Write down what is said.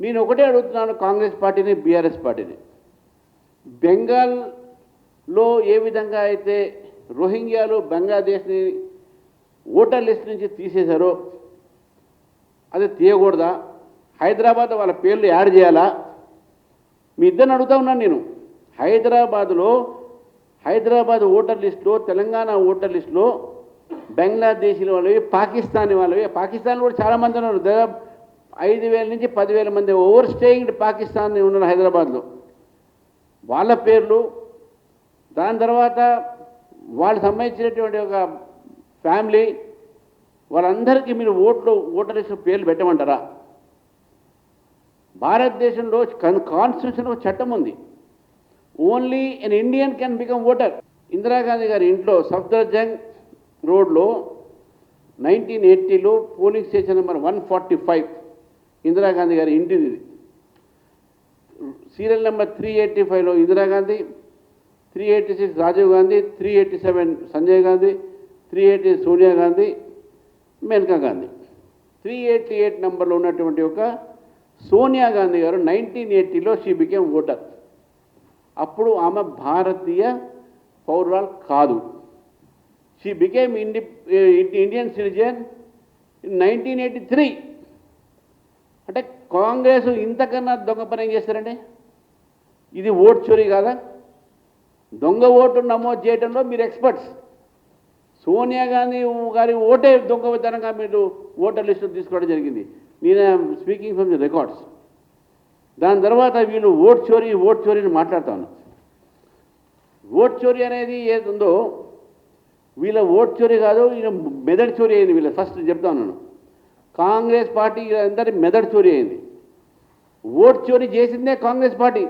నేను ఒకటే అడుగుతున్నాను కాంగ్రెస్ పార్టీని, బీఆర్ఎస్ పార్టీని. బెంగాల్లో ఏ విధంగా అయితే రోహింగ్యాలు బంగ్లాదేశ్ని ఓటర్ లిస్ట్ నుంచి తీసేశారో అది తీయకూడదా? హైదరాబాద్ వాళ్ళ పేర్లు యాడ్ చేయాలా? మీ ఇద్దరిని అడుగుతా ఉన్నాను నేను. హైదరాబాద్ ఓటర్ లిస్టులో, తెలంగాణ ఓటర్ లిస్టులో బంగ్లాదేశీ వాళ్ళవి, పాకిస్తానీ వాళ్ళవి, పాకిస్తాన్లో కూడా చాలామంది ఉన్నారు. దాదాపు 5,000 నుంచి 10,000 మంది ఓవర్ స్టేయింగ్ పాకిస్తాన్ ఉన్నారు హైదరాబాద్లో. వాళ్ళ పేర్లు, దాని తర్వాత వాళ్ళకి సంబంధించినటువంటి ఒక ఫ్యామిలీ, వాళ్ళందరికీ మీరు ఓటర్ లిస్టు పేర్లు పెట్టమంటారా? భారతదేశంలో కాన్స్టిట్యూషన్లో చట్టం ఉంది. Only N Indian can become voter. Indira Gandhi గారి ఇంట్లో సఫ్దర్జంగ్ రోడ్లో 1980లో పోలింగ్ స్టేషన్ నెంబర్ 145 ఇందిరాగాంధీ గారి ఇంటిది. Serial number 385లో Indira Gandhi, 386 Rajiv Gandhi, 387 Sanjay Gandhi, 380 Sonia Gandhi, Maneka Gandhi. 388 నెంబర్లో ఉన్నటువంటి ఒక సోనియా గాంధీ గారు 1980లో షీ బికేమ్ ఓటర్. అప్పుడు ఆమె భారతీయ పౌరురాలు కాదు. She became Indian citizen in 1983. అంటే కాంగ్రెస్ ఇంతకన్నా దొంగ పని ఏం చేస్తారండి? ఇది ఓటు చోరీ కాదా? దొంగ ఓటు నమోదు చేయడంలో మీరు ఎక్స్పర్ట్స్. సోనియా గాంధీ గారి ఓటే దొంగ విధానంగా మీరు ఓటర్ లిస్టు తీసుకోవడం జరిగింది. నేను స్పీకింగ్ ఫ్రమ్ ది రికార్డ్స్. దాని తర్వాత వీళ్ళు ఓటు చోరీని మాట్లాడుతాను. ఓటు చోరీ అనేది ఏది ఉందో, వీళ్ళ ఓటు చోరీ కాదు, ఈయన మెదడు చోరీ అయింది. వీళ్ళ ఫస్ట్ చెప్తాను నేను. కాంగ్రెస్ పార్టీ అందరి మెదడు చోరీ అయింది. ఓటు చోరీ చేసిందే కాంగ్రెస్ పార్టీ.